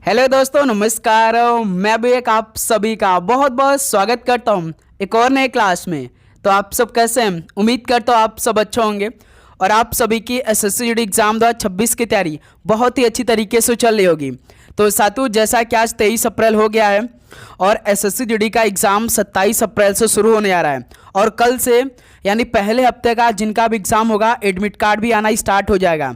Hello दोस्तों, नमस्कार। मैं भी एक आप सभी का बहुत बहुत स्वागत करता हूं एक और नए क्लास में। तो आप सब कैसे हैं? उम्मीद करता हूं आप सब अच्छे होंगे और आप सभी की एसएससी जीडी एग्जाम 2026 की तैयारी बहुत ही अच्छी तरीके से चल रही होगी। तो साथियों, जैसा कि आज 23 अप्रैल हो गया है और एसएससी जीडी का एग्ज़ाम 27 अप्रैल से शुरू होने आ रहा है और कल से यानी पहले हफ्ते का जिनका भी एग्ज़ाम होगा एडमिट कार्ड भी आना स्टार्ट हो जाएगा।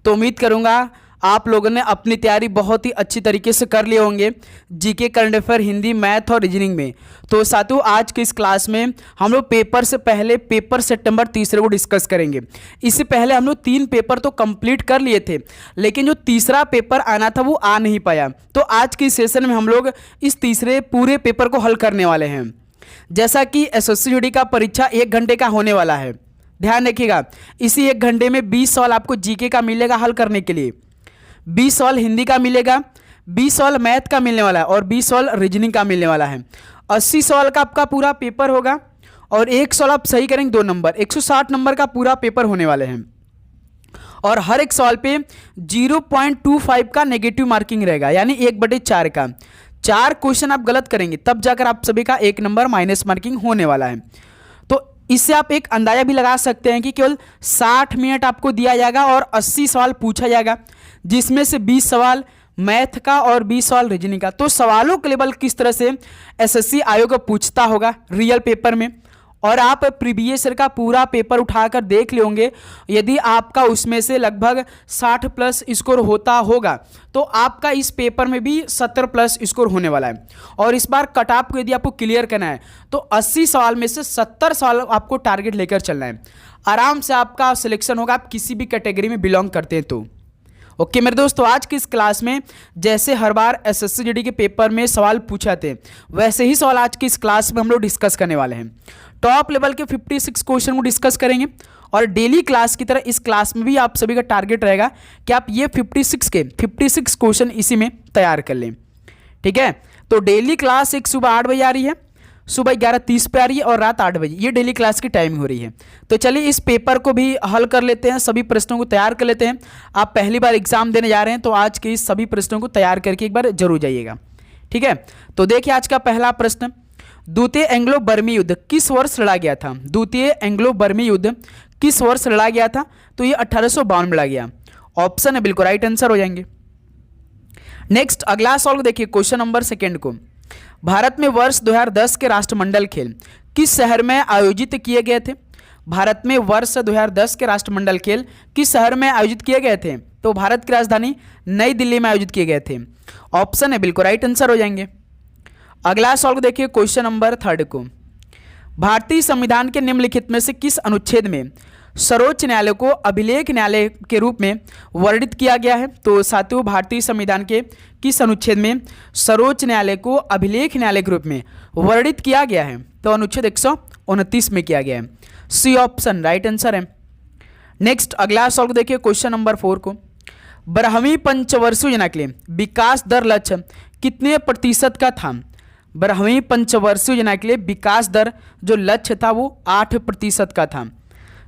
तो उम्मीद करूँगा आप लोगों ने अपनी तैयारी बहुत ही अच्छी तरीके से कर लिए होंगे GK, current affair, Hindi, math और रीजनिंग में। तो साथियों, आज की इस क्लास में हम लोग पेपर से पहले पेपर सितंबर तीसरे को डिस्कस करेंगे। इससे पहले हम लोग 3 पेपर तो कंप्लीट कर लिए थे, लेकिन जो तीसरा पेपर आना था वो आ नहीं पाया। तो आज की सेशन में हम लोग इस तीसरे पूरे पेपर को हल करने वाले हैं। जैसा कि एसएससी जीडी का परीक्षा 1 घंटे का होने वाला है, ध्यान रखिएगा। इसी 1 घंटे में 20 सवाल आपको जीके का मिलेगा हल करने के लिए, 20 सवाल हिंदी का मिलेगा, 20 सवाल मैथ का मिलने वाला है और 20 सवाल रीजनिंग का मिलने वाला है। 80 सवाल का आपका पूरा पेपर होगा और 1 सवाल आप सही करेंगे 2 नंबर, 160 नंबर का पूरा पेपर होने वाले हैं। और हर एक सवाल पे 0.25 का नेगेटिव मार्किंग रहेगा, यानी 1/4 का। 4 क्वेश्चन आप गलत करेंगे तब जाकर आप सभी का 1 नंबर माइनस मार्किंग होने वाला है। तो इससे आप एक अंदाजा भी लगा सकते हैं कि केवल 60 मिनट आपको दिया जाएगा और 80 सवाल पूछा जाएगा, जिसमें से 20 सवाल मैथ का और 20 सवाल रीजनिंग का। तो सवालों का लेवल किस तरह से एसएससी आयोग पूछता होगा रियल पेपर में, और आप प्रीवियस ईयर का पूरा पेपर उठाकर देख लेंगे। यदि आपका उसमें से लगभग 60 प्लस स्कोर होता होगा तो आपका इस पेपर में भी 70 प्लस स्कोर होने वाला है। और इस बार कट ऑफ को यदि आपको क्लियर करना है तो 80 सवाल में से 70 सवाल आपको टारगेट लेकर चलना है। आराम से आपका सिलेक्शन होगा, आप किसी भी कैटेगरी में बिलोंग करते हैं तो। ओके मेरे दोस्तों, आज की इस क्लास में जैसे हर बार एसएससी जीडी के पेपर में सवाल पूछा थे, वैसे ही सवाल आज की इस क्लास में हम लोग डिस्कस करने वाले हैं। टॉप लेवल के 56 क्वेश्चन को डिस्कस करेंगे और डेली क्लास की तरह इस क्लास में भी आप सभी का टारगेट रहेगा कि आप ये 56 क्वेश्चन इसी में तैयार कर लें, ठीक है। तो डेली क्लास एक सुबह 8 बजे आ रही है, सुबह 11:30 पे आ रही है और रात 8 बजे, ये डेली क्लास की टाइमिंग हो रही है। तो चलिए इस पेपर को भी हल कर लेते हैं, सभी प्रश्नों को तैयार कर लेते हैं। आप पहली बार एग्जाम देने जा रहे हैं तो आज के इस सभी प्रश्नों को तैयार करके एक बार जरूर जाइएगा, ठीक है। तो देखिए आज का पहला प्रश्न, द्वितीय एंग्लो बर्मी युद्ध किस वर्ष लड़ा गया था? द्वितीय एंग्लो बर्मी युद्ध किस वर्ष लड़ा गया था? तो ये 1852 में लड़ा गया। ऑप्शन है बिल्कुल राइट आंसर हो जाएंगे। नेक्स्ट अगला सवाल देखिए, क्वेश्चन नंबर 2 को, भारत में वर्ष 2010 के राष्ट्रमंडल खेल किस शहर में आयोजित किए गए थे? भारत में वर्ष 2010 के राष्ट्रमंडल खेल किस शहर में आयोजित किए गए थे? तो भारत की राजधानी नई दिल्ली में आयोजित किए गए थे। ऑप्शन है बिल्कुल राइट आंसर हो जाएंगे। अगला सवाल देखिए, क्वेश्चन नंबर 3 को, भारतीय संविधान के निम्नलिखित में से किस अनुच्छेद में सर्वोच्च न्यायालय को अभिलेख न्यायालय के रूप में वर्णित किया गया है? तो साथियों, भारतीय संविधान के किस अनुच्छेद में सर्वोच्च न्यायालय को अभिलेख न्यायालय के रूप में वर्णित किया गया है? तो अनुच्छेद 129 में किया गया है। सी ऑप्शन राइट आंसर है। नेक्स्ट अगला सवाल देखिए, क्वेश्चन नंबर 4 को, 12वीं पंचवर्षीय योजना के लिए विकास दर लक्ष्य कितने प्रतिशत का था? 12वीं पंचवर्षीय योजना के लिए विकास दर जो लक्ष्य था वो 8% का था।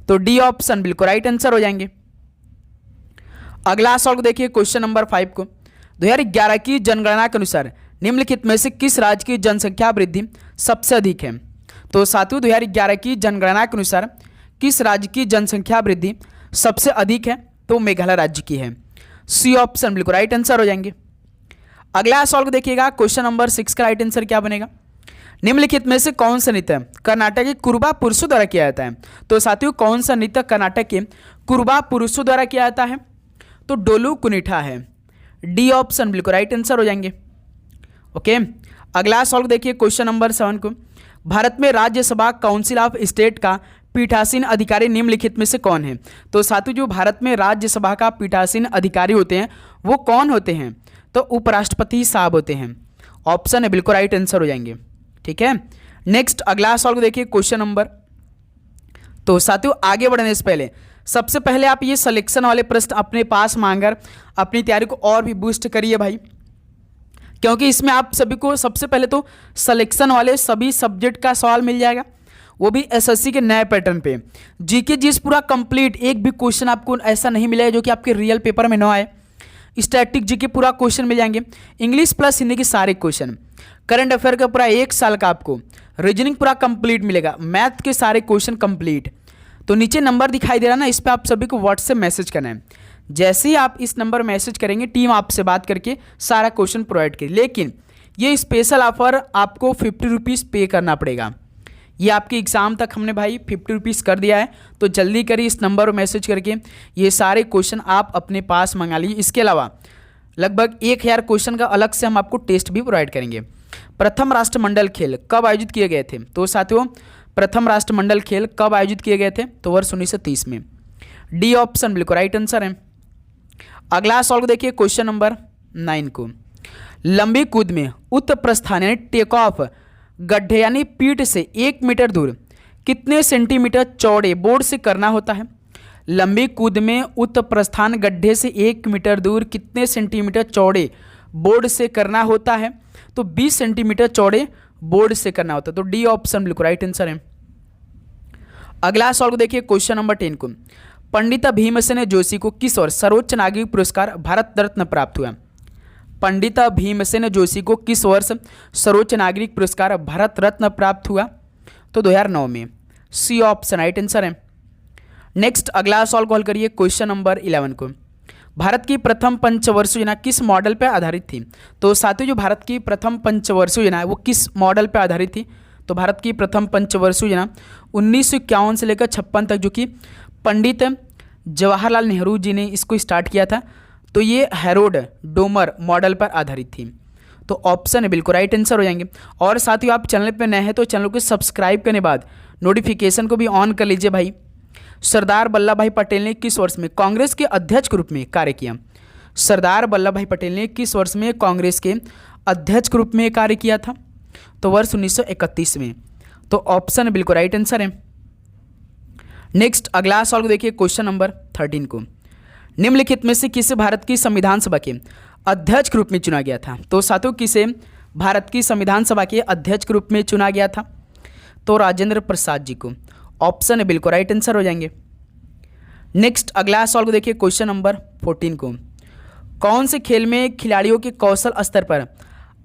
तो डी ऑप्शन बिल्कुल राइट आंसर हो जाएंगे। अगला सवाल देखिए, क्वेश्चन नंबर 5 को, 2011 की जनगणना के अनुसार निम्नलिखित में से किस राज्य की जनसंख्या वृद्धि सबसे अधिक है? तो साथियों, 2011 की जनगणना के अनुसार किस राज्य की जनसंख्या वृद्धि सबसे अधिक है? तो मेघालय राज्य की है। सी ऑप्शन बिल्कुल राइट आंसर हो जाएंगे। अगला सवाल देखिएगा, क्वेश्चन नंबर 6 का राइट आंसर क्या बनेगा? निम्नलिखित में से कौन सा नृत्य कर्नाटक के कुरुबा पुरुषों द्वारा किया जाता है? तो साथियों, कौन सा नृत्य कर्नाटक के कुरुबा पुरुषों द्वारा किया जाता है? तो डोलू कुनिठा है। डी ऑप्शन बिल्कुल राइट आंसर हो जाएंगे। ओके, अगला सवाल देखिए, क्वेश्चन नंबर 7 को, भारत में राज्यसभा काउंसिल ऑफ स्टेट का पीठासीन अधिकारी निम्नलिखित में से कौन है? तो साथियों, जो भारत में राज्यसभा का पीठासीन अधिकारी होते हैं वो कौन होते हैं? तो उपराष्ट्रपति साहब होते हैं। ऑप्शन है बिल्कुल राइट आंसर हो जाएंगे, ठीक है। नेक्स्ट अगला सवाल को देखिए, क्वेश्चन नंबर, तो साथियों आगे बढ़ने से पहले सबसे पहले आप ये सिलेक्शन वाले प्रश्न अपने पास मांगकर अपनी तैयारी को और भी बूस्ट करिए भाई, क्योंकि इसमें आप सभी को सबसे पहले तो सिलेक्शन वाले सभी सब्जेक्ट का सवाल मिल जाएगा, वो भी एसएससी के नए पैटर्न पे। जीके जीएस पूरा कंप्लीट, एक भी क्वेश्चन आपको ऐसा नहीं मिलेगा जो कि आपके रियल पेपर में ना आए। स्टैटिक जीके पूरा क्वेश्चन मिल जाएंगे, इंग्लिश प्लस हिंदी के सारे क्वेश्चन, करंट अफेयर का पूरा 1 साल का आपको, रीजनिंग पूरा कंप्लीट मिलेगा, मैथ के सारे क्वेश्चन कंप्लीट। तो नीचे नंबर दिखाई दे रहा है ना, इस पर आप सभी को व्हाट्सएप मैसेज करना है। जैसे ही आप इस नंबर मैसेज करेंगे टीम आपसे बात करके सारा क्वेश्चन प्रोवाइड करेगी। लेकिन ये स्पेशल ऑफर आपको 50 रुपीज़ पे करना पड़ेगा। ये आपके एग्ज़ाम तक हमने भाई 50 रुपीज़ कर दिया है, तो जल्दी करिए इस नंबर पर मैसेज करके ये सारे क्वेश्चन आप अपने पास मंगा लीजिए। इसके अलावा लगभग 1000 क्वेश्चन का अलग से हम आपको टेस्ट भी प्रोवाइड करेंगे। प्रथम राष्ट्रमंडल खेल कब आयोजित किए गए थे? तो साथियों प्रथम राष्ट्रमंडल खेल कब आयोजित किए गए थे? तो वर्ष 1930 में। डी ऑप्शन बिल्कुल राइट आंसर है। अगला सॉल्व देखिए क्वेश्चन नंबर 9 को। लंबी कूद में उत्तर प्रस्थान यानी टेक ऑफ गड्ढे यानी पीठ से 1 मीटर दूर कितने सेंटीमीटर चौड़े बोर्ड से करना होता है? लंबी कूद में उत्तर प्रस्थान गड्ढे से 1 मीटर दूर कितने सेंटीमीटर चौड़े बोर्ड से करना होता है? तो 20 सेंटीमीटर चौड़े बोर्ड से करना होता है। तो डी ऑप्शन बिल्कुल राइट आंसर है। अगला सवाल देखिए क्वेश्चन नंबर 10 को। पंडित भीमसेन जोशी को किस वर्ष सर्वोच्च नागरिक पुरस्कार भारत रत्न प्राप्त हुआ? पंडित भीमसेन जोशी को किस वर्ष सर्वोच्च नागरिक पुरस्कार भारत रत्न प्राप्त हुआ? तो 2009 में। सी ऑप्शन राइट आंसर है। नेक्स्ट अगला सवाल कॉल करिए क्वेश्चन नंबर 11 को। भारत की प्रथम पंचवर्षीय योजना किस मॉडल पर आधारित थी? तो साथियों जो भारत की प्रथम पंचवर्षीय योजना है वो किस मॉडल पर आधारित थी? तो भारत की प्रथम पंचवर्षीय योजना 1951 से लेकर 56 तक जो कि पंडित जवाहरलाल नेहरू जी ने इसको स्टार्ट किया था। तो ये हैरोल्ड डोमर मॉडल पर आधारित थी। तो ऑप्शन है बिल्कुल राइट आंसर हो जाएंगे। और साथियों आप चैनल पर नए हैं तो चैनल को सब्सक्राइब करने बाद नोटिफिकेशन को भी ऑन कर लीजिए भाई। सरदार वल्लभ भाई पटेल ने किस वर्ष में कांग्रेस के अध्यक्ष के रूप में कार्य किया? सरदार वल्लभ भाई पटेल ने किस वर्ष में कांग्रेस के अध्यक्ष के रूप में कार्य किया था? तो वर्ष 1931 में। तो ऑप्शन बिल्कुल राइट आंसर है। नेक्स्ट अगला सवाल देखिए क्वेश्चन नंबर 13 को। निम्नलिखित में से किसे भारत की संविधान सभा के अध्यक्ष के रूप में चुना गया था? तो साथियों किसे भारत की संविधान सभा के अध्यक्ष के रूप में चुना गया था? तो राजेंद्र प्रसाद जी को। ऑप्शन है बिल्कुल राइट आंसर हो जाएंगे। नेक्स्ट अगला सवाल को देखिए क्वेश्चन नंबर 14 को। कौन से खेल में खिलाड़ियों के कौशल स्तर पर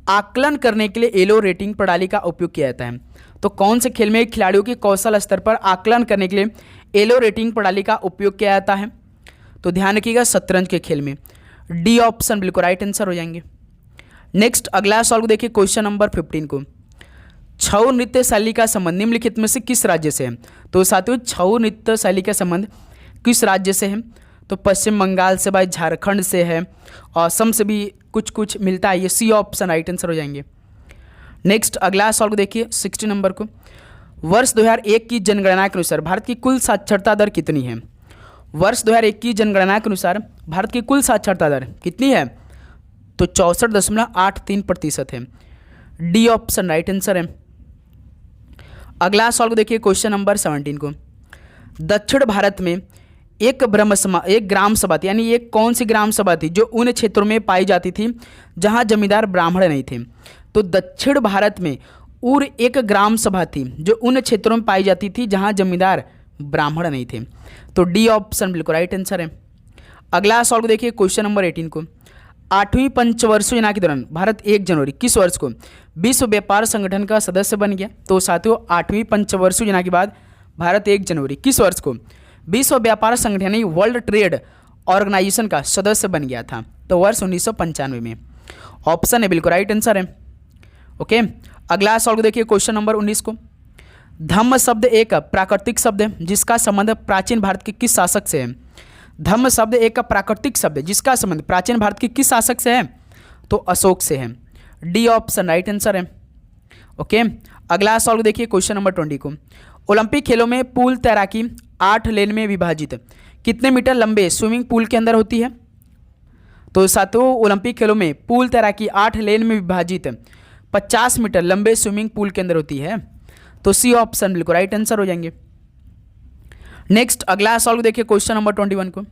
आकलन करने के लिए एलो रेटिंग प्रणाली का उपयोग किया जाता है? तो कौन से खेल में खिलाड़ियों के कौशल स्तर पर आकलन करने के लिए एलो रेटिंग प्रणाली का उपयोग किया जाता है? तो ध्यान रखिएगा शतरंज के खेल में। डी ऑप्शन बिल्कुल राइट आंसर हो जाएंगे। नेक्स्ट अगला सवाल को देखिए क्वेश्चन नंबर 15 को। छऊ नृत्य शैली का संबंध निम्नलिखित में से किस राज्य से है? तो साथियों छऊ नृत्य शैली का संबंध किस राज्य से है? तो पश्चिम बंगाल से भाई, झारखंड से है, और असम से भी कुछ कुछ मिलता है। ये सी ऑप्शन राइट आंसर हो जाएंगे। नेक्स्ट अगला सवाल को देखिए 60 नंबर को। वर्ष 2001 की जनगणना के अनुसार भारत की कुल साक्षरता दर कितनी है? वर्ष 2001 की जनगणना के अनुसार भारत की कुल साक्षरता दर कितनी है? तो 64.83% है। डी ऑप्शन राइट आंसर है। अगला सवाल को देखिए क्वेश्चन नंबर 17 को। दक्षिण भारत में एक ग्राम सभा थी, यानी एक कौन सी ग्राम सभा थी जो उन क्षेत्रों में पाई जाती थी जहां जमींदार ब्राह्मण नहीं थे? तो दक्षिण भारत में और एक ग्राम सभा थी जो उन क्षेत्रों में पाई जाती थी जहां जमींदार ब्राह्मण नहीं थे। तो डी ऑप्शन बिल्कुल राइट आंसर है। अगला सवाल को देखिए क्वेश्चन नंबर 18 को। 8वीं पंचवर्षीय योजना के दौरान भारत 1 जनवरी किस वर्ष को विश्व व्यापार संगठन का सदस्य बन गया? तो साथियों 8वीं पंचवर्षीय योजना के बाद भारत 1 जनवरी किस वर्ष को विश्व व्यापार संगठन यानी वर्ल्ड ट्रेड ऑर्गेनाइजेशन का सदस्य बन गया था? तो वर्ष 1995 में। ऑप्शन है बिल्कुल राइट आंसर है। ओके, अगला सवाल को देखिए क्वेश्चन नंबर 19 को। धम्म शब्द एक प्राकृतिक शब्द है जिसका संबंध प्राचीन भारत के किस शासक से है? धम्म शब्द एक प्राकृतिक शब्द है जिसका संबंध प्राचीन भारत के किस शासक से है? तो अशोक से है। डी ऑप्शन राइट आंसर है। ओके, अगला सवाल को देखिए क्वेश्चन नंबर 20 को। ओलंपिक खेलों में पूल तैराकी 8 लेन में विभाजित कितने मीटर लंबे स्विमिंग पूल के अंदर होती है? तो साथियों ओलंपिक खेलों में पूल तैराकी 8 लेन में विभाजित 50 मीटर लंबे स्विमिंग पूल के अंदर होती है। तो सी ऑप्शन बिल्कुल राइट आंसर हो जाएंगे। नेक्स्ट अगला सवाल को देखिए क्वेश्चन नंबर 21 को।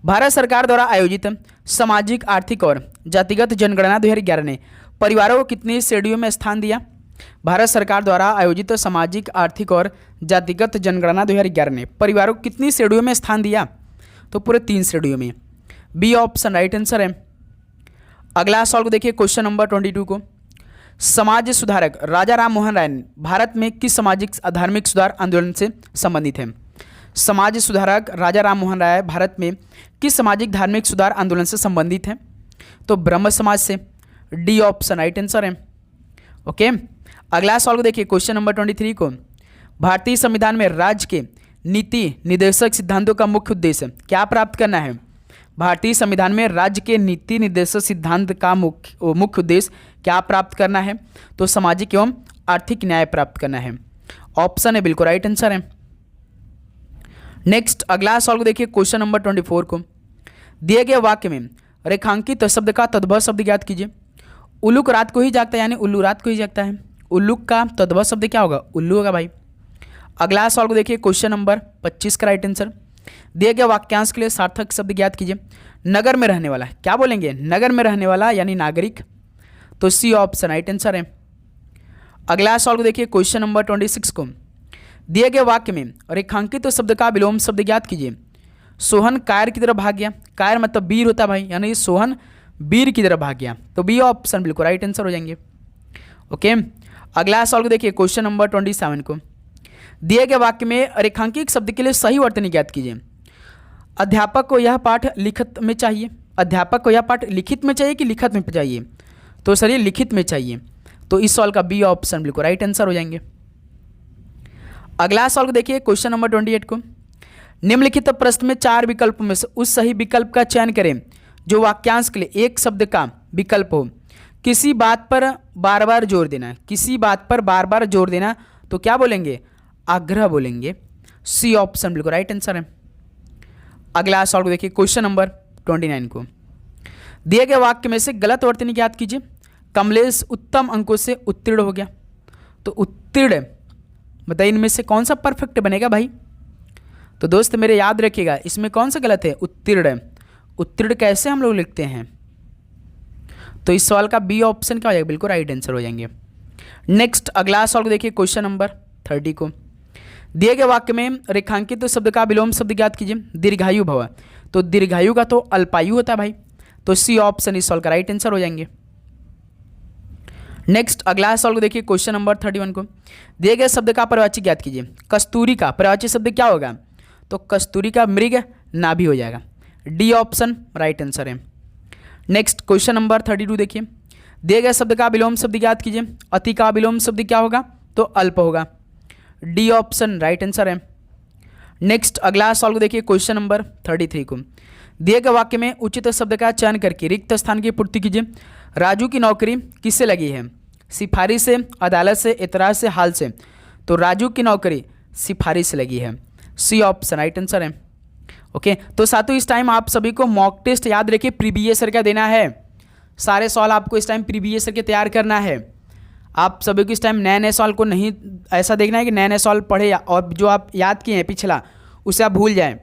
भारत सरकार द्वारा आयोजित सामाजिक आर्थिक और जातिगत जनगणना 2011 ने परिवारों को कितनी श्रेणियों में स्थान दिया? भारत सरकार द्वारा आयोजित सामाजिक आर्थिक और जातिगत जनगणना 2011 ने परिवारों को कितनी श्रेणियों में स्थान दिया? तो पूरे 3 श्रेणियों में। बी ऑप्शन राइट आंसर है। अगला सवाल को देखिए क्वेश्चन नंबर 22 को। समाज सुधारक राजा राम मोहन राय भारत में किस सामाजिक धार्मिक सुधार आंदोलन से संबंधित है? समाज सुधारक राजा राम मोहन राय भारत में किस सामाजिक धार्मिक सुधार आंदोलन से संबंधित है? तो ब्रह्म समाज से। डी ऑप्शन राइट आंसर है। ओके, अगला सवाल को देखिए क्वेश्चन नंबर 23 को। भारतीय संविधान में राज्य के नीति निर्देशक सिद्धांतों का मुख्य उद्देश्य क्या प्राप्त करना है? भारतीय संविधान में राज्य के नीति निर्देशक सिद्धांत का मुख्य उद्देश्य क्या प्राप्त करना है? तो सामाजिक एवं आर्थिक न्याय प्राप्त करना है। ऑप्शन है बिल्कुल राइट आंसर है। नेक्स्ट अगला सवाल को देखिए क्वेश्चन नंबर 24 को। दिए गए वाक्य में रेखांकित शब्द का तद्भव शब्द ज्ञात कीजिए। उल्लूक रात को ही जागता है, यानी उल्लू रात को ही जागता है। उल्लूक का तद्भव शब्द क्या होगा? उल्लू होगा भाई। अगला सवाल को देखिए क्वेश्चन नंबर 25 का राइट आंसर। दिए गए वाक्यांश के लिए सार्थक शब्द ज्ञात कीजिए। नगर में रहने वाला क्या बोलेंगे? नगर में रहने वाला यानी नागरिक। तो सी ऑप्शन राइट आंसर है। अगला सवाल को देखिए क्वेश्चन नंबर 26 को। दिए गए वाक्य में रेखांकित शब्द का विलोम शब्द ज्ञात कीजिए। सोहन कायर की तरफ भाग गया। कायर मतलब वीर होता है भाई, यानी सोहन वीर की तरफ भाग गया। तो बी ऑप्शन बिल्कुल राइट आंसर हो जाएंगे। ओके, अगला सवाल को देखिए क्वेश्चन नंबर 27 को। दिए गए वाक्य में रेखांकित शब्द के लिए सही वर्तनी ज्ञात कीजिए। अध्यापक को यह पाठ लिखित में चाहिए। अध्यापक को यह पाठ लिखित में चाहिए कि लिखत में चाहिए? तो सर ये लिखित में चाहिए। तो इस सवाल का बी ऑप्शन बिल्कुल राइट आंसर हो जाएंगे। अगला सवाल को देखिए क्वेश्चन नंबर 28 को। निम्नलिखित प्रश्न में 4 विकल्पों में से उस सही विकल्प का चयन करें जो वाक्यांश के लिए एक शब्द का विकल्प हो। किसी बात पर बार बार जोर देना। किसी बात पर बार बार जोर देना तो क्या बोलेंगे? आग्रह बोलेंगे। सी ऑप्शन बिल्कुल राइट आंसर है। अगला सवाल को देखिए क्वेश्चन नंबर 29 को। दिए गए वाक्य में से गलत वर्तनी ज्ञात कीजिए। कमलेश उत्तम अंकों से उत्तीर्ण हो गया। तो उत्तीर्ण बताइए इनमें से कौन सा परफेक्ट बनेगा भाई? तो दोस्त मेरे याद रखिएगा, इसमें कौन सा गलत है? उत्तीर्ण। उत्तीर्ण कैसे हम लोग लिखते हैं? तो इस सवाल का बी ऑप्शन क्या हो जाएगा? बिल्कुल राइट आंसर हो जाएंगे। नेक्स्ट अगला सवाल को देखिए क्वेश्चन नंबर 30 को। दिए गए वाक्य में रेखांकित तो शब्द का विलोम शब्द ज्ञात कीजिए। दीर्घायु भव। तो दीर्घायु का तो अल्पायु होता है भाई। तो सी ऑप्शन इस सवाल का राइट आंसर हो जाएंगे। नेक्स्ट अगला सवाल को देखिए क्वेश्चन नंबर 31 को। दिए गए शब्द का पर्यायवाची ज्ञात कीजिए। कस्तूरी का पर्यायवाची शब्द क्या होगा? तो कस्तूरी का मृग नाभि हो जाएगा। डी ऑप्शन राइट आंसर है। नेक्स्ट क्वेश्चन नंबर 32 देखिए। दिए गए शब्द का विलोम शब्द ज्ञात कीजिए। अति का विलोम शब्द क्या होगा? तो अल्प होगा। डी ऑप्शन राइट आंसर है। नेक्स्ट अगला सवाल को देखिए क्वेश्चन नंबर 33 को। दिए गए वाक्य में उचित शब्द का चयन करके रिक्त स्थान की पूर्ति कीजिए। राजू की नौकरी किससे लगी है? सिफारिश से, अदालत से, एतराज से, हाल से। तो राजू की नौकरी सिफारिश से लगी है। सी ऑप्शन राइट आंसर है। ओके, तो साथियों इस टाइम आप सभी को मॉक टेस्ट याद रखिए प्रीवियस ईयर का देना है। सारे सवाल आपको इस टाइम प्रीवियस ईयर के तैयार करना है। आप सभी को इस टाइम नए नए सवाल को नहीं ऐसा देखना है कि नए नए सवाल पढ़े और जो आप याद किए हैं पिछला उसे आप भूल जाएं।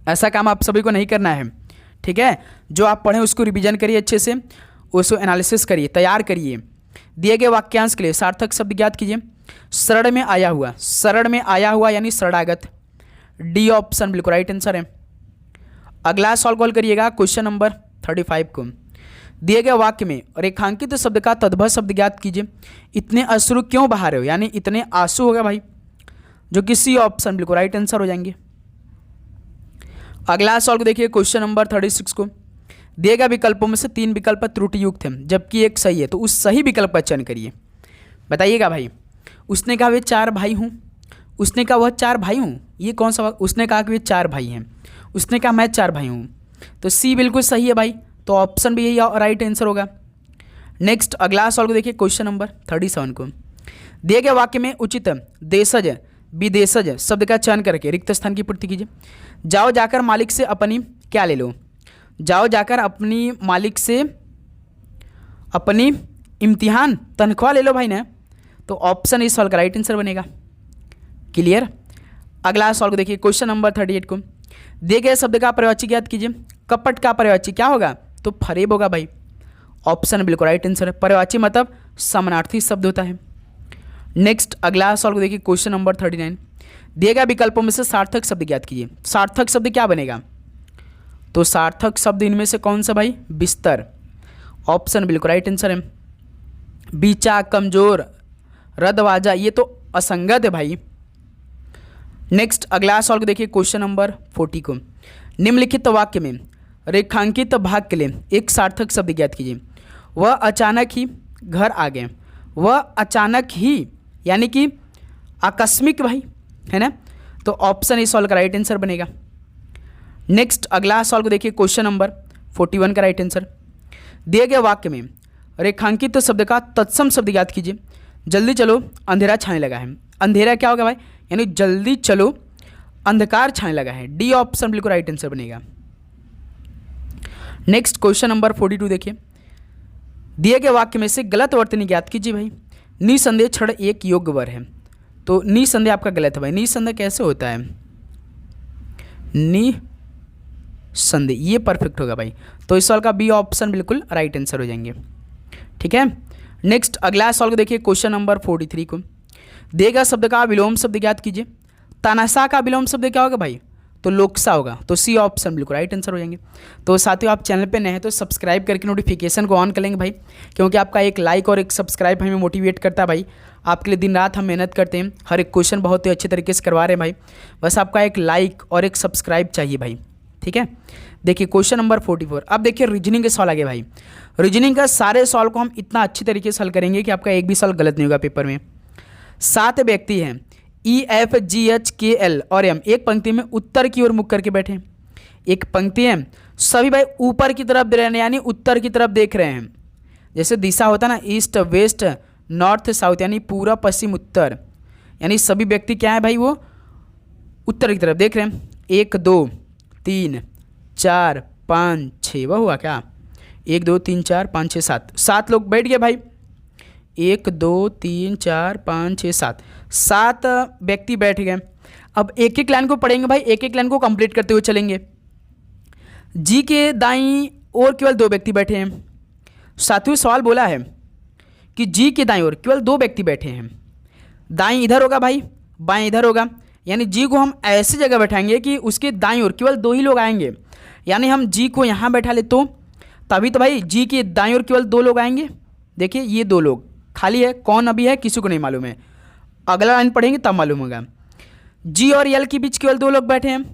ऐसा काम आप सभी को नहीं करना है, ठीक है? जो आप पढ़ें उसको रिवीजन करिए अच्छे से, उसको एनालिसिस करिए, तैयार करिए। दिए गए वाक्यांश के लिए सार्थक शब्द ज्ञात कीजिए। शरण में आया हुआ। शरण में आया हुआ यानी शरणागत। डी ऑप्शन बिल्कुल राइट आंसर है। अगला सवाल कॉल करिएगा क्वेश्चन नंबर 35 को। दिए गए वाक्य में रेखांकित शब्द का तद्भव शब्द ज्ञात कीजिए। इतने अश्रु क्यों बहा रहे हो? यानी इतने आंसू हो गया भाई, जो कि सी ऑप्शन बिल्कुल राइट आंसर हो जाएंगे। अगला सवाल को देखिए क्वेश्चन नंबर 36 को। दिए गए विकल्पों में से 3 विकल्प त्रुटि युक्त हैं जबकि एक सही है, तो उस सही विकल्प का चयन करिए। बताइएगा भाई। उसने कहा वे 4 भाई हूँ। उसने कहा वह 4 भाई हूँ, ये कौन सा? उसने कहा कि वे 4 भाई हैं। उसने कहा मैं 4 भाई हूँ। तो सी बिल्कुल सही है भाई, तो ऑप्शन भी यही राइट आंसर होगा। नेक्स्ट अगला सवाल को देखिए क्वेश्चन नंबर 37 को। दिए गए वाक्य में उचित देशज विदेशज शब्द का चयन करके रिक्त स्थान की पूर्ति कीजिए। जाओ जाकर मालिक से अपनी क्या ले लो? जाओ जाकर अपनी मालिक से अपनी इम्तिहान तनख्वाह ले लो भाई ने। तो ऑप्शन इस सवाल का राइट आंसर बनेगा। क्लियर? अगला सवाल को देखिए क्वेश्चन नंबर 38 को। दिए गए शब्द का पर्यायवाची ज्ञात कीजिए। कपट का पर्यायवाची क्या होगा? तो फरेब होगा भाई। ऑप्शन बिल्कुल राइट आंसर है। पर्यायवाची मतलब समानार्थी शब्द होता है। नेक्स्ट अगला सवाल को देखिए क्वेश्चन नंबर 39। दिए गए विकल्पों में से सार्थक शब्द ज्ञात कीजिए। सार्थक शब्द क्या बनेगा? तो सार्थक शब्द इनमें से कौन सा भाई? बिस्तर। ऑप्शन बिल्कुल राइट आंसर है। बीचा, कमजोर, रदवाजा, ये तो असंगत है भाई। नेक्स्ट अगला सवाल को देखिए, क्वेश्चन नंबर 40 को। निम्नलिखित वाक्य में रेखांकित भाग के लिए एक सार्थक शब्द ज्ञात कीजिए। वह अचानक ही घर आ गए। वह अचानक ही यानी कि आकस्मिक भाई, है ना, तो ऑप्शन इस सवाल का राइट आंसर बनेगा। नेक्स्ट अगला सवाल को देखिए, क्वेश्चन नंबर 41 का राइट आंसर। दिए गए वाक्य में रेखांकित शब्द का तत्सम शब्द ज्ञात कीजिए। जल्दी चलो अंधेरा छाने लगा है। अंधेरा क्या होगा भाई, यानी जल्दी चलो अंधकार छाने लगा है। डी ऑप्शन बिल्कुल राइट आंसर बनेगा। नेक्स्ट क्वेश्चन नंबर 42 देखिए। दिए गए वाक्य में से गलत वर्तनी ज्ञात कीजिए भाई। निसंदेह क्षण एक योग्य वर है, तो निसंदेह आपका गलत है भाई। निसंदेह कैसे होता है, निसंदेह ये परफेक्ट होगा भाई, तो इस सवाल का बी ऑप्शन बिल्कुल राइट आंसर हो जाएंगे। ठीक है, नेक्स्ट अगला सवाल को देखिए, क्वेश्चन नंबर 43 को। दिए गए शब्द का विलोम शब्द ज्ञात कीजिए। तानाशाह का विलोम शब्द क्या होगा भाई, तो लोकसा होगा, तो सी ऑप्शन बिल्कुल राइट आंसर हो जाएंगे। तो साथियों आप चैनल पे नए हैं तो सब्सक्राइब करके नोटिफिकेशन को ऑन कर लेंगे भाई, क्योंकि आपका एक लाइक और एक सब्सक्राइब हमें मोटिवेट करता है भाई। आपके लिए दिन रात हम मेहनत करते हैं, हर एक क्वेश्चन बहुत ही अच्छे तरीके से करवा रहे हैं भाई। बस आपका एक लाइक और एक सब्सक्राइब चाहिए भाई। ठीक है, देखिए क्वेश्चन नंबर 44। अब देखिए रीजनिंग के सवाल आगे भाई। रीजनिंग का सारे सवाल को हम इतना अच्छी तरीके से हल करेंगे कि आपका एक भी सवाल गलत नहीं होगा पेपर में। 7 व्यक्ति हैं, EFGHKL और M एक पंक्ति में उत्तर की ओर मुख करके बैठे। एक पंक्ति है, सभी भाई ऊपर की तरफ दे रहे हैं, यानी उत्तर की तरफ देख रहे हैं। जैसे दिशा होता है ना, ईस्ट वेस्ट नॉर्थ साउथ, यानी पूरा पश्चिम उत्तर, यानी सभी व्यक्ति क्या है भाई, वो उत्तर की तरफ देख रहे हैं। 1 2 3 4 5 6, वह हुआ क्या, 1 2 3 4 5 6 7, 7 लोग बैठ गए भाई। 1 2 3 4 5 6 7, 7 व्यक्ति बैठ गए। अब एक एक लाइन को पढ़ेंगे भाई, एक एक लाइन को कंप्लीट करते हुए चलेंगे। जी के दाईं ओर केवल 2 व्यक्ति बैठे हैं। साथियों सवाल बोला है कि जी के दाईं ओर केवल 2 व्यक्ति बैठे हैं। दाईं इधर होगा भाई, बाएं इधर होगा, यानी जी को हम ऐसी जगह बैठाएंगे कि उसके दाईं ओर केवल 2 ही लोग आएंगे। यानी हम जी को यहाँ बैठा ले तो तभी तो भाई जी के दाईं ओर केवल 2 लोग आएंगे। देखिए ये 2 लोग खाली है, कौन अभी है किसी को नहीं मालूम है, अगला लाइन पढ़ेंगे तब मालूम होगा। जी और यल के बीच केवल 2 लोग बैठे हैं।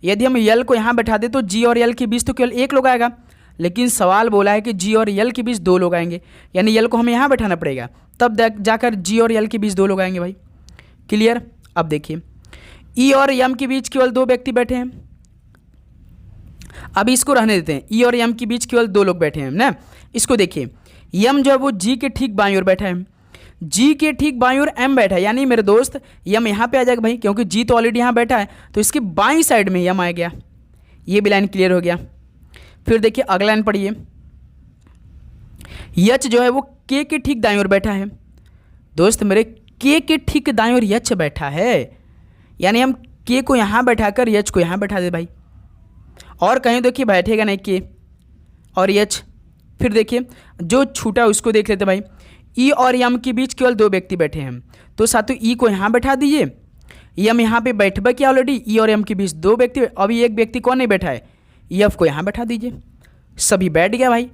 यदि हम यल को यहाँ बैठा दे तो जी और यल के बीच तो केवल 1 लोग आएगा, लेकिन सवाल बोला है कि जी और यल के बीच 2 लोग आएंगे, यानी यल को हमें यहाँ बैठाना पड़ेगा, तब जाकर जी और यल के बीच 2 लोग आएंगे भाई। क्लियर। अब देखिए ई और यम के बीच केवल 2 व्यक्ति बैठे हैं। अब इसको रहने देते हैं, ई और यम के बीच केवल 2 लोग बैठे हैं ना। इसको देखिए, यम जो है वो जी के ठीक बाईं ओर बैठा है, जी के ठीक बाईं ओर एम बैठा है, यानी मेरे दोस्त यम यहाँ पे आ जाएगा भाई, क्योंकि जी तो ऑलरेडी यहाँ बैठा है, तो इसके बाईं साइड में यम आ गया। ये भी लाइन क्लियर हो गया। फिर देखिए अगला लाइन पढ़िए, यच जो है वो के ठीक दाईं ओर बैठा है। दोस्त मेरे के ठीक दाईं ओर यच बैठा है, यानी हम के को यहाँ बैठाकर यच को यहाँ बैठा दे भाई, और कहीं देखिए बैठेगा नहीं के और यच। फिर देखिए जो छूटा उसको देख लेते भाई। ई और यम के बीच केवल 2 व्यक्ति बैठे हैं, तो साथियों ई को यहाँ बैठा दीजिए, यम यहाँ पे बैठबा किया ऑलरेडी, ई और यम के बीच 2 व्यक्ति, अभी एक व्यक्ति कौन नहीं बैठा है, यफ को यहाँ बैठा दीजिए, सभी बैठ गया भाई।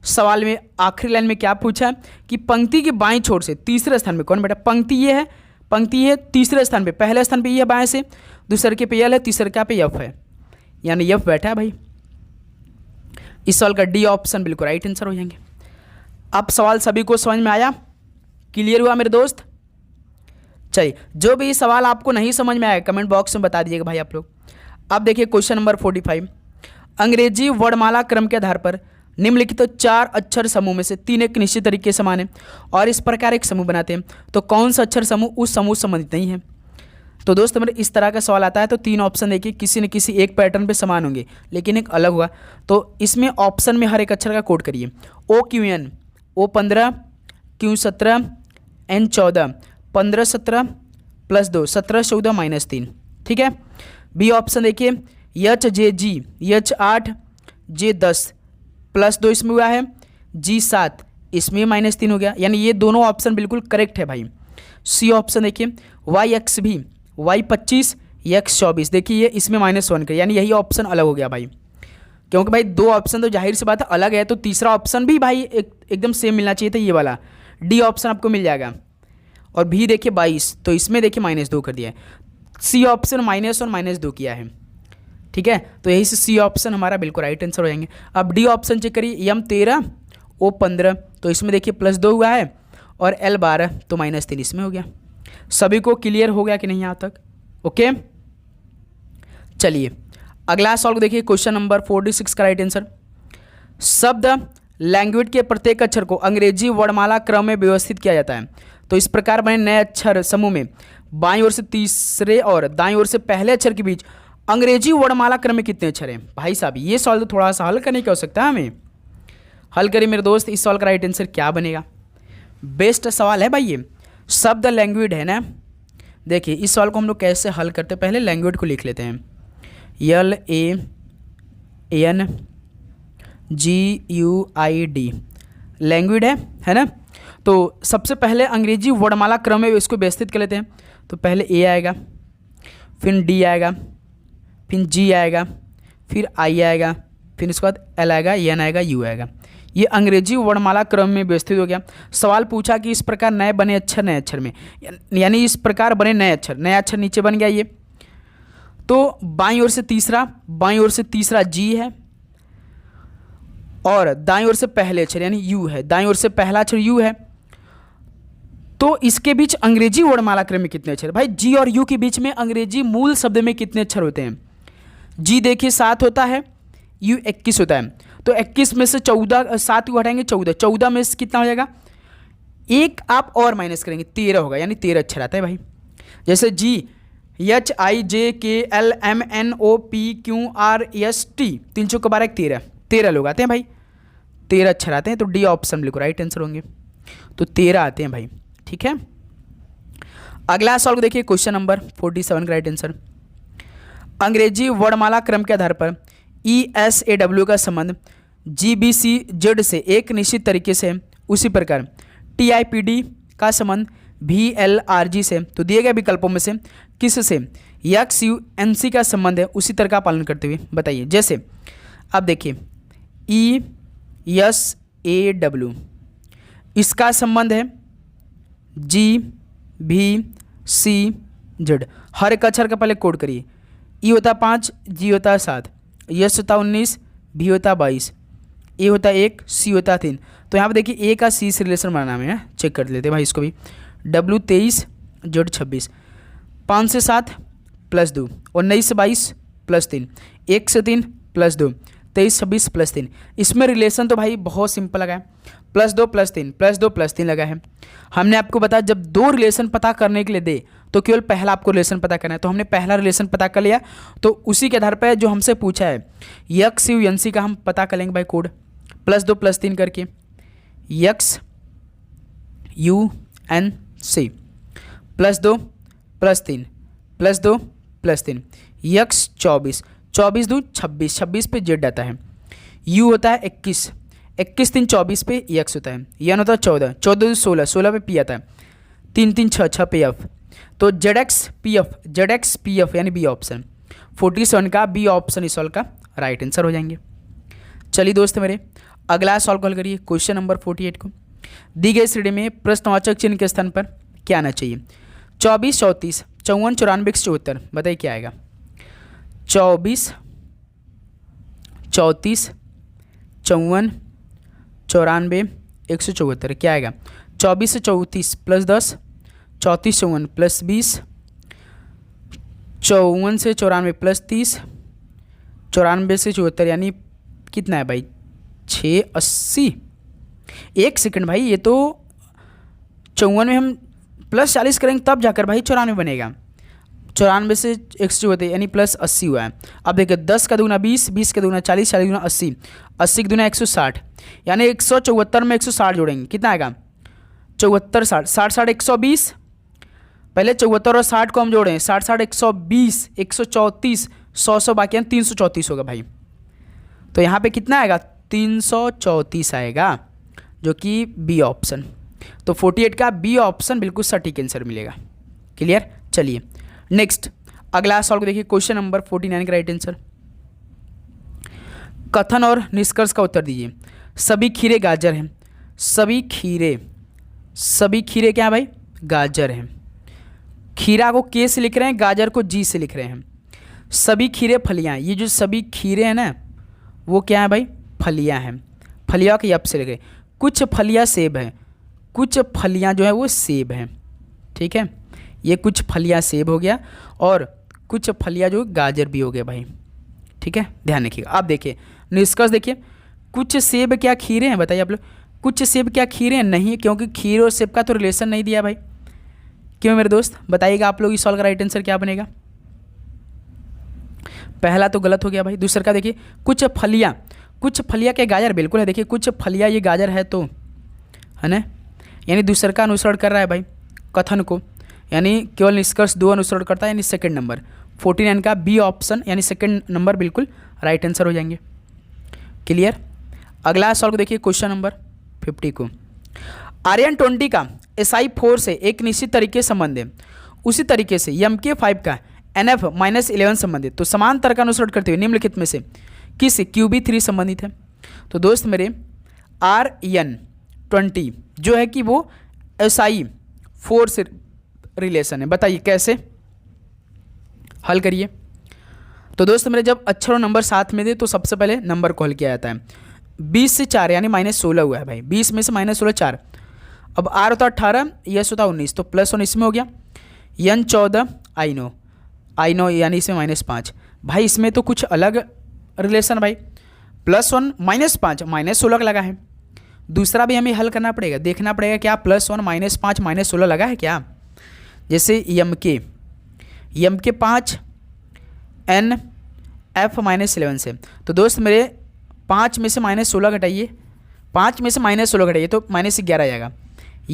सवाल में आखिरी लाइन में क्या पूछा कि पंक्ति के बाएं छोर से तीसरे स्थान में कौन बैठा। पंक्ति ये है, पंक्ति है तीसरे स्थान पे, पहले स्थान पे ये है बाएं से, दूसरे के पे यल है, तीसरे का पे यफ है, यानी यफ बैठा है भाई। इस सवाल का डी ऑप्शन बिल्कुल राइट आंसर हो जाएंगे। अब सवाल सभी को समझ में आया, क्लियर हुआ मेरे दोस्त। चलिए जो भी सवाल आपको नहीं समझ में आया कमेंट बॉक्स में बता दीजिएगा भाई आप लोग। अब देखिए क्वेश्चन नंबर 45। अंग्रेजी वर्णमाला क्रम के आधार पर निम्नलिखित 4 अक्षर समूह में से 3 एक निश्चित तरीके समान है और इस प्रकार एक समूह बनाते हैं, तो कौन सा अक्षर समूह उस समूह से संबंधित नहीं है। तो दोस्त मेरे इस तरह का सवाल आता है तो 3 ऑप्शन देखिए, किसी न किसी एक पैटर्न पे समान होंगे लेकिन एक अलग हुआ, तो इसमें ऑप्शन में हर एक अक्षर का कोड करिए। ओ क्यू एन, ओ 15, क्यू 17, एन 14, 15 17 प्लस 2 17 14 -3, ठीक है। बी ऑप्शन देखिए, एच जे जी, एच 8, जे 10 प्लस 2 इसमें हुआ है, जी 7 इसमें -3 हो गया, यानी ये दोनों ऑप्शन बिल्कुल करेक्ट है भाई। सी ऑप्शन देखिए, वाई एक्स भी, वाई 25 एक्स 24, देखिए ये इसमें -1 कर, यानी यही ऑप्शन अलग हो गया भाई। क्योंकि भाई दो ऑप्शन तो जाहिर सी बात है अलग है, तो तीसरा ऑप्शन भी भाई एकदम सेम मिलना चाहिए था, ये वाला डी ऑप्शन आपको मिल जाएगा। और भी देखिए 22, तो इसमें देखिए -2 कर दिया है। सी ऑप्शन माइनस और -2 किया है, ठीक है, तो यही से सी ऑप्शन हमारा बिल्कुल राइट आंसर हो जाएंगे। अब डी ऑप्शन चेक करिए, M 13 O 15, तो इसमें देखिए +2 हुआ है और L 12, तो -3 इसमें हो गया। सभी को क्लियर हो गया कि नहीं यहाँ तक? ओके, चलिए अगला सॉल्व देखिए, क्वेश्चन नंबर 46 का राइट आंसर। शब्द लैंग्वेज के प्रत्येक अक्षर को अंग्रेजी वर्णमाला क्रम में व्यवस्थित किया जाता है। तो इस प्रकार बने नए अक्षर समूह में बाईं ओर से तीसरे और दाईं ओर से पहले अक्षर के बीच अंग्रेजी वर्णमाला क्रम में कितने अक्षर हैं? भाई साहब ये सवाल तो थोड़ा सा हल करने की आवश्यकता है हमें। हल करिए मेरे दोस्त, इस सवाल का राइट आंसर क्या बनेगा? बेस्ट सवाल है भाई ये, शब्द लैंग्वेज है ना। देखिए इस सवाल को हम लोग कैसे हल करते हैं, पहले लैंग्वेज को लिख लेते हैं, LANGUID लैंग्वेज है ना। तो सबसे पहले अंग्रेजी वर्णमाला क्रम में इसको व्यवस्थित कर लेते हैं। तो पहले A आएगा, फिर D आएगा, फिर G आएगा, फिर I आएगा, फिर इसके बाद L आएगा, N आएगा, U आएगा। ये अंग्रेजी वर्णमाला क्रम में व्यवस्थित हो गया। सवाल पूछा कि इस प्रकार नए बने अक्षर नए अक्षर में, यानी इस प्रकार बने नए अक्षर, नया अक्षर नीचे बन गया ये। तो बाईं ओर से तीसरा G है और दाईं ओर से पहले अक्षर यानी U है, दाईं ओर से पहला अक्षर U है। तो इसके बीच अंग्रेजी वर्णमाला क्रम में कितने अक्षर? भाई G और U के बीच में अंग्रेजी मूल शब्द में कितने अक्षर होते हैं? G देखिए 7 होता है, U 21 होता है। तो 21 में से 14, 7 को हटाएंगे 14, 14 में से कितना हो जाएगा? एक आप और माइनस करेंगे 13 होगा, यानी 13 अक्षर आता है भाई। जैसे G HIJKLMNOPQRST 312 13 लोग आते हैं भाई, 13 अक्षर आते हैं। तो डी ऑप्शन बिल्कुल राइट आंसर होंगे, तो 13 आते हैं भाई, ठीक है। अगला सॉल्व देखिए, क्वेश्चन नंबर 47 का राइट आंसर। अंग्रेजी वर्णमाला क्रम के आधार पर ESAW का संबंध GBCZ से एक निश्चित तरीके से, उसी प्रकार TIPD का संबंध VLRG से, तो दिए गए विकल्पों में से किस से XUNC का संबंध है उसी तरह का पालन करते हुए बताइए। जैसे अब देखिए ESAW इसका संबंध है GBCZ, हर एक अक्षर का पहले कोड करिए। E होता 5, G होता 7, S होता 19, B होता 22, A होता 1, C होता 3। तो यहाँ पे देखिए A का C से रिलेशन बनाना है, चेक कर लेते हैं भाई इसको भी। W 23, Z 26, 5 से 7 +2, 19 से 22 +3, 1 से 3 +2, 23 26 +3। इसमें रिलेशन तो भाई बहुत सिंपल लगा है, +2 +3 +2 +3 लगा है। हमने आपको बताया जब दो रिलेशन पता करने के लिए दे तो केवल पहला आपको रिलेशन पता करना है, तो हमने पहला रिलेशन पता कर लिया। तो उसी के आधार पर जो हमसे पूछा है XUNC का हम पता कर लेंगे भाई कोड, +2 +3 करके XUNC +2 +3 +2 +3 X 24, 24 2 26, 26 पे Z आता है। U होता है 21, 21 3 24 पे X होता है। N होता है 14, 14 2 16, 16 पे P आता है। 3 3 6, 6 पे F। तो ZX PF यानी बी ऑप्शन, 47 का बी ऑप्शन इस सॉल्व का राइट आंसर हो जाएंगे। चलिए दोस्त मेरे अगला सॉल्व कॉल करिए, क्वेश्चन नंबर 48 को। दी गई श्रेणी में प्रश्नवाचक चिन्ह के स्थान पर क्या आना चाहिए? 24 34 54 94 174, बताइए क्या आएगा? 24 34 54 94 174 क्या आएगा? 24 से 34 +10, 34 54 +20, 54 से 94 +30, 94 से 74 यानी कितना है भाई? 680। एक सेकंड भाई, ये तो 54 में हम +40 करेंगे तब जाकर भाई 94 बनेगा। 94 से 174 यानी +80 हुआ है। अब देखिए 10 का दूना 20, 20 का दूना 40, 40 दूना 80, 80 का दूना 160, यानी 174 में 160 जोड़ेंगे कितना आएगा? 74 60 60 60 120। पहले 74 और 60 को हम जोड़ें, 60 60 120, 134, 100 बाकी है 334 होगा भाई। तो यहाँ पे कितना आएगा? 334 आएगा, जो कि बी ऑप्शन। तो 48 का बी ऑप्शन बिल्कुल सटीक आंसर मिलेगा। क्लियर? चलिए नेक्स्ट अगला सॉल्व देखिए, क्वेश्चन नंबर 49 का राइट आंसर। कथन और निष्कर्ष का उत्तर दीजिए। सभी खीरे गाजर हैं। सभी खीरे क्या है भाई? गाजर हैं। खीरा को के से लिख रहे हैं, गाजर को जी से लिख रहे हैं। सभी खीरे फलियां, ये जो सभी खीरे हैं ना वो क्या है भाई? फलियां हैं। फलियां के यप से लिख रहे हैं। कुछ फलियां सेब हैं। कुछ फलियां जो है वो सेब हैं। ठीक है, ये कुछ फलियां सेब हो गया और कुछ फलियां जो गाजर भी हो गया भाई। ठीक है, ध्यान रखिएगा। आप देखिए निष्कर्ष देखिए, कुछ सेब क्या खीरे हैं? बताइए आप लोग, कुछ सेब क्या खीरे हैं? नहीं, क्योंकि खीर और सेब का तो रिलेशन नहीं दिया भाई। क्यों मेरे दोस्त? बताइएगा आप लोग इस सवाल का राइट आंसर क्या बनेगा? पहला तो गलत हो गया भाई। दूसरा का देखिए, कुछ फलियां क्या गाजर? बिल्कुल है। देखिए कुछ फलियां ये गाजर है तो, है ना, यानी दूसरा का अनुसरण कर रहा है भाई कथन को, यानी केवल निष्कर्ष दो अनुसरण करता है, यानी सेकंड नंबर 49 का बी ऑप्शन यानी सेकंड नंबर बिल्कुल राइट आंसर हो जाएंगे। क्लियर? अगला सवाल को देखिए, क्वेश्चन नंबर 50 को। आर्यन 20 का SI4 से एक निश्चित तरीके संबंध है, उसी तरीके से MK5 का NF-11 संबंधित, तो समान तर्क का अनुसरण करते हुए निम्नलिखित में से किस QB3 संबंधित है? तो दोस्त मेरे Aryan 20 जो है कि वो SI4 से रिलेशन है। बताइए कैसे हल करिए। तो दोस्त मेरे जब अक्षर और नंबर साथ में दे तो सबसे पहले नंबर को हल किया जाता है। 20 से 4 यानी -16 हुआ है भाई। 20 में से -16 4। अब R होता 18, यस होता 19, तो +1 इसमें हो गया। N 14 I नो यानी इसमें -5 भाई। इसमें तो कुछ अलग रिलेशन भाई। +1 -5 -16 लगा है। दूसरा भी हमें हल करना पड़ेगा, देखना पड़ेगा क्या +1 -5 -16 लगा है क्या। जैसे MK 5 NF-11 से, तो दोस्त मेरे 5 में से -16 घटाइए, 5 में से -16 घटाइए तो -11 आ जाएगा।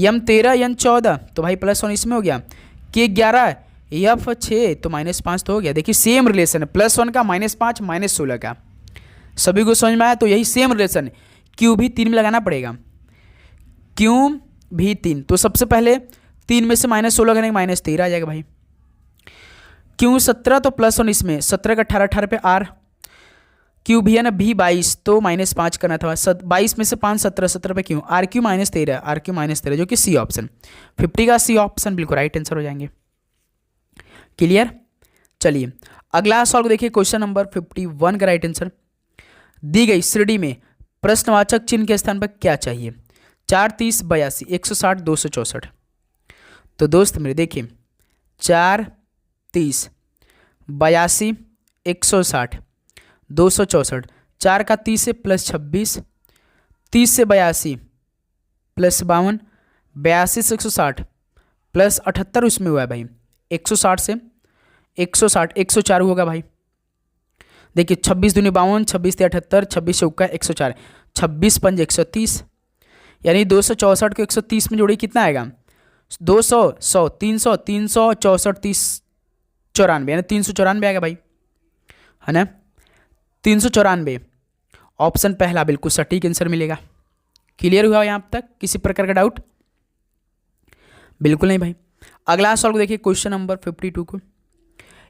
M 13 N 14 तो भाई +1 इसमें हो गया। K 11 F 6 तो -5 तो हो गया। देखिए सेम रिलेशन है, +1 का -5 -16 का। सभी को समझ में आया? तो यही सेम रिलेशन है। Q भी 3 में लगाना पड़ेगा। Q भी 3, तो सबसे पहले 3 में से -16 करेंगे -13 आ जाएगा भाई। Q 17 तो +1 इसमें, 17 का 18 पे R। Q भी है ना भी 22 तो -5 करना था। 22 में से 5 17 17 पे Q, RQ -13 जो कि C ऑप्शन 50 का C ऑप्शन बिल्कुल राइट आंसर हो जाएंगे। क्लियर? चलिए अगला सवाल को देखिए, क्वेश्चन नंबर 51 का राइट आंसर। दी गई श्रेणी में प्रश्नवाचक चिन्ह के स्थान पर क्या चाहिए? 4 30 82 160 264। तो दोस्त मेरे देखिए 4 30 82 160 264, 4 का 30 से +26, 30 से 82 +52, 82 से 160 +78 उसमें हुआ है भाई। 160 से 160 104 होगा भाई। देखिए 26 दूनी 52, 26 से 78, 26 से 104, 26 पंज 130, यानी 264 को 130 में जोड़ी कितना आएगा? 200 100 300 364 30 94, यानी 394 आएगा भाई, है ना। 394 ऑप्शन पहला बिल्कुल सटीक आंसर मिलेगा। क्लियर हुआ यहाँ तक? किसी प्रकार का डाउट? बिल्कुल नहीं भाई। अगला सवाल को देखिए, क्वेश्चन नंबर 52 को।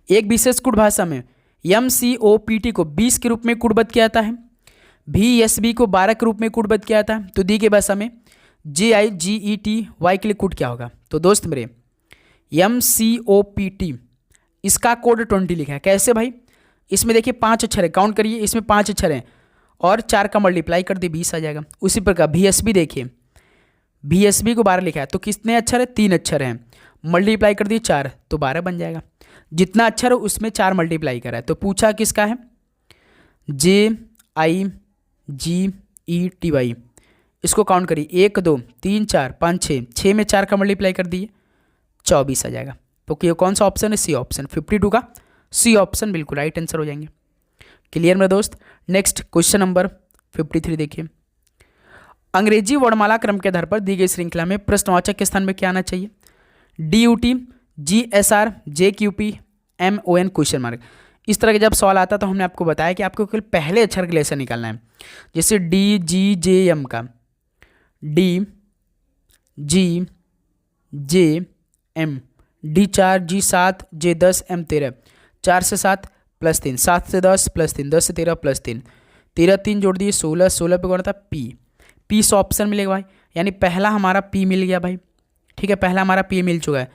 एक विशेष कूट भाषा में MCOPT को 20 के रूप में कूटबद्ध किया जाता है, VSB को 12 के रूप में कूटबद्ध किया जाता है, तो दी गई भाषा में JIGETY के लिए कूट क्या होगा? तो दोस्त मेरे MCOPT इसका कोड 20 लिखा है। कैसे भाई? इसमें देखिए 5 अक्षर है, काउंट करिए, इसमें 5 अक्षर हैं और 4 का मल्टीप्लाई कर दिए 20 आ जाएगा। उसी प्रकार VSB देखिए, VSB को 12 लिखा है तो कितने अक्षर है? 3 अक्षर हैं, मल्टीप्लाई कर दिए 4 तो 12 बन जाएगा। जितना अक्षर हो उसमें 4 मल्टीप्लाई करा है, तो पूछा किसका है? JIGETY। इसको काउंट करिए 1 2 3 4 5 6, 6 में 4 का मल्टीप्लाई कर दिए 24 आ जाएगा। तो ये कौन सा ऑप्शन है? C ऑप्शन 52 का C ऑप्शन बिल्कुल राइट आंसर हो जाएंगे। क्लियर मेरे दोस्त? नेक्स्ट क्वेश्चन नंबर 53 देखिए। अंग्रेजी वर्णमाला क्रम के आधार पर दी गई श्रृंखला में प्रश्नवाचक के स्थान में क्या आना चाहिए? DUT GSR JQP MON question mark. इस तरह के जब सवाल आता तो हमने आपको बताया कि आपको केवल पहले अक्षर के लेसन निकालना है। जैसे DGJM का DGJM D4 G7 J10 M13, 4 से 7 +3, 7 से 10 +3, 10 से 13 +3, 13 3 जोड़ दिए 16, 16 पे कौन था पी से ऑप्शन मिलेगा भाई, यानी पहला हमारा पी मिल गया भाई। ठीक है, पहला हमारा पी मिल चुका है।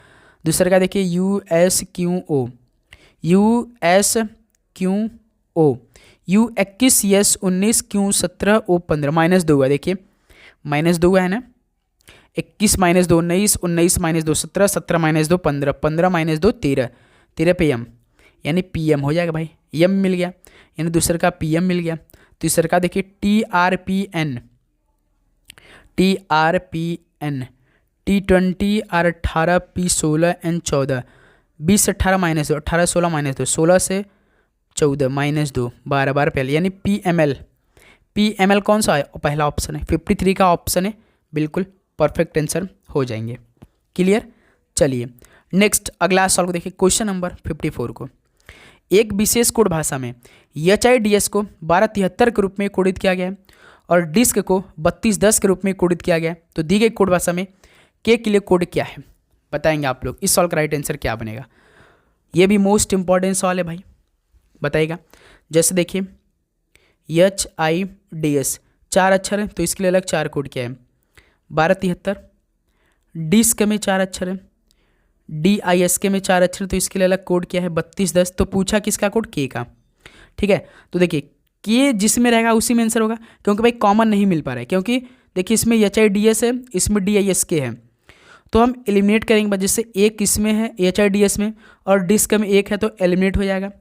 दूसरे का देखिए US QO U 21 yes 19 Q 17 O 15 -2 हुआ, देखिए -2 है ना, 21 -2 19, 19 -2 17, 17 -2 15, 15 -2 13, 13 पे M, यानी PM हो जाएगा भाई। M मिल गया, यानी दूसरे का PM मिल गया। तीसरे का देखिए TRPN T20 R18 P16 N14 20 18 -2 18 16 -2 16 से 14 -2 12 12 पहले, यानी PML कौन सा है, पहला ऑप्शन है, 53 का ऑप्शन है, बिल्कुल परफेक्ट आंसर हो जाएंगे। क्लियर। चलिए नेक्स्ट अगला सॉल्व को देखिए, क्वेश्चन नंबर 54 को। एक विशेष कोड भाषा में HIDS को 1273 के रूप में कोडित किया गया है और डिस्क को 3210 के रूप में कोडित किया गया है, तो दी गई कोड भाषा में के लिए कोड क्या है, बताएंगे आप लोग। इस सॉल्व का राइट आंसर क्या बनेगा, ये भी मोस्ट इंपॉर्टेंट सवाल है भाई, बताइएगा। जैसे देखिए HIDS 4 अक्षर है, तो इसके लिए अलग 4 कोड क्या है, 1273। डिस्क में 4 अक्षर है, DISK में 4 अक्षर, तो इसके लिए अलग कोड क्या है, 3210। तो पूछा किसका कोड, के का। ठीक है, तो देखिए के जिसमें रहेगा उसी में आंसर होगा, क्योंकि भाई कॉमन नहीं मिल पा रहा है, क्योंकि देखिए इसमें HIDS है, इसमें DISK है, तो हम एलिमिनेट करेंगे। जैसे एक इसमें है HIDS में और डिस्क में एक है, तो एलिमिनेट हो जाएगा।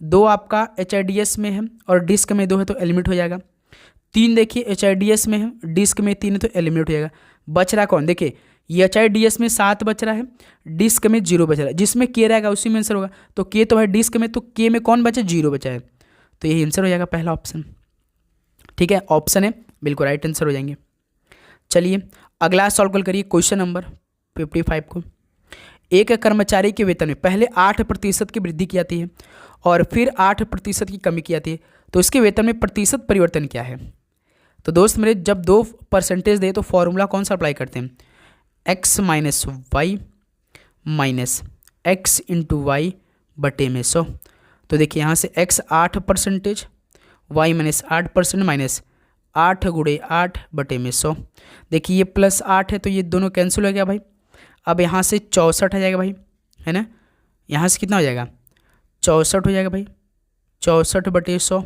2 आपका HIDS में है और डिस्क में 2 है, तो एलिमिनेट हो जाएगा। 3 देखिए HIDS में है, डिस्क में 3 है, तो एलिमिनेट हो जाएगा। बच रहा कौन, देखिए HIDS में 7 बच रहा है, डिस्क में 0 बच रहा है, जिसमें के रहेगा उसी में आंसर होगा। तो के तो है डिस्क में, तो के में कौन बचा, 0 बचा है, तो यही आंसर हो जाएगा पहला ऑप्शन। ठीक है, ऑप्शन है, बिल्कुल राइट आंसर हो जाएंगे। चलिए अगला सॉल्व करिए, क्वेश्चन नंबर 55 को। एक कर्मचारी के वेतन में पहले 8% की वृद्धि की जाती है और फिर 8% की कमी की जाती है, तो इसके वेतन में प्रतिशत परिवर्तन क्या है। तो दोस्त मेरे, जब 2% दे तो फॉर्मूला कौन सा अप्लाई करते हैं, x - y minus x × y बटे में 100। तो देखिए यहाँ से x 8%, y -8% माइनस 8 × 8 बटे में 100। देखिए ये +8 है, तो ये दोनों कैंसिल हो गया भाई। अब यहाँ से 64 आ जाएगा भाई, है ना, यहाँ से कितना हो जाएगा, 64 हो जाएगा भाई, 64 बटे 100।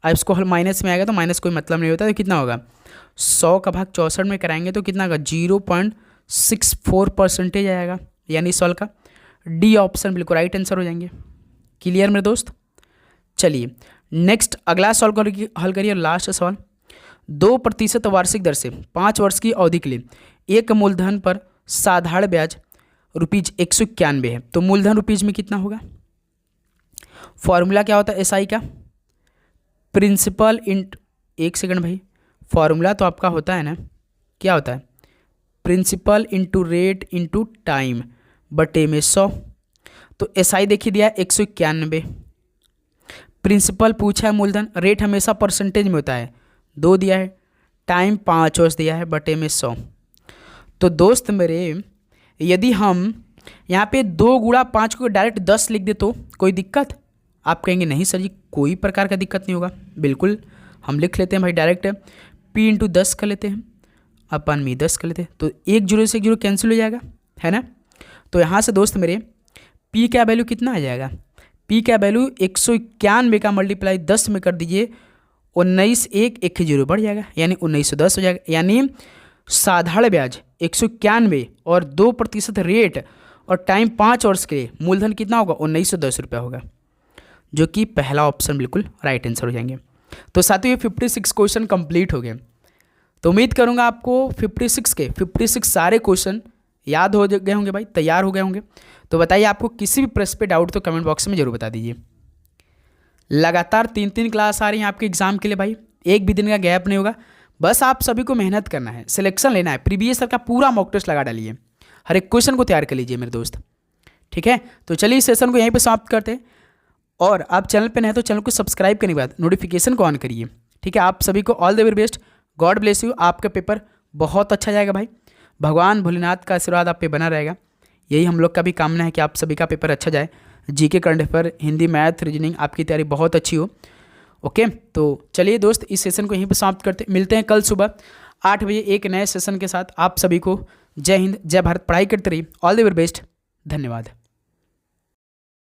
अब इसको हल माइनस में आएगा तो माइनस कोई मतलब नहीं होता, तो कितना होगा, 100 का भाग 64 में कराएंगे तो कितना होगा, 0.64% आएगा, यानी सॉल्व का डी ऑप्शन बिल्कुल राइट आंसर हो जाएंगे। क्लियर मेरे दोस्त। चलिए नेक्स्ट अगला सॉल्व हल करिए, लास्ट सवाल। 2% वार्षिक दर से 5 वर्ष की अवधि के लिए एक मूलधन पर साधारण ब्याज ₹191 है, तो मूलधन रुपीज में कितना होगा। फॉर्मूला क्या होता है SI का, प्रिंसिपल इंट, एक सेकंड भाई, फॉर्मूला तो आपका होता है ना, क्या होता है, principal into rate into time बटे में 100। तो SI देखिए दिया है 191, प्रिंसिपल पूछा है मूलधन, रेट हमेशा परसेंटेज में होता है 2 दिया है, टाइम 5 वर्ष दिया है बटे में 100। तो दोस्त मेरे, यदि हम यहाँ पे 2 × 5 को डायरेक्ट 10 लिख दे तो कोई दिक्कत, आप कहेंगे नहीं सर जी कोई प्रकार का दिक्कत नहीं होगा, बिल्कुल हम लिख लेते हैं भाई डायरेक्ट, P × 10 कर लेते हैं, अपन में 10 कर लेते हैं, तो 1 0 से 1 0 कैंसिल हो जाएगा, है ना। तो यहाँ से दोस्त मेरे P का वैल्यू कितना आ जाएगा, P का वैल्यू 191 का मल्टीप्लाई 10 में कर दीजिए, 19 1 1 0 बढ़ जाएगा, यानी 1910 हो जाएगा। यानी साधारण ब्याज 191 और 2% रेट और टाइम 5 वर्ष के लिए मूलधन कितना होगा, 1910 रुपया होगा, जो कि पहला ऑप्शन बिल्कुल राइट आंसर हो जाएंगे। तो साथियों ये 56 क्वेश्चन कंप्लीट हो गए। तो उम्मीद करूंगा आपको 56 सारे क्वेश्चन याद हो गए होंगे भाई, तैयार हो गए होंगे। तो बताइए आपको किसी भी प्रश्न पे डाउट तो कमेंट बॉक्स में जरूर बता दीजिए। लगातार 3 क्लास आ रही हैं आपके एग्जाम के लिए भाई, एक भी दिन का गैप नहीं होगा, बस आप सभी को मेहनत करना है, सिलेक्शन लेना है, प्रीवियस ईयर का पूरा मॉक टेस्ट लगा डालिए, हर एक क्वेश्चन को तैयार कर लीजिए मेरे दोस्त, ठीक है। तो चलिए इस सेशन को यहीं पे समाप्त करते हैं, और आप चैनल पे नए हैं तो चैनल को सब्सक्राइब करने के बाद नोटिफिकेशन को ऑन करिए, ठीक है। आप सभी को all the very best, God bless you, आपका पेपर बहुत अच्छा जाएगा भाई, भगवान भोलेनाथ का आशीर्वाद आप पे बना रहेगा, यही हम लोग का भी कामना है कि आप सभी का पेपर अच्छा जाए, GK current affair, Hindi, math, reasoning आपकी तैयारी बहुत अच्छी हो, ओके, तो चलिए दोस्त इस सेशन को यहीं पर समाप्त करते, मिलते हैं कल सुबह 8 बजे एक नए सेशन के साथ। आप सभी को जय हिंद, जय भारत, पढ़ाई करते रहिए, ऑल द वेरी बेस्ट, धन्यवाद।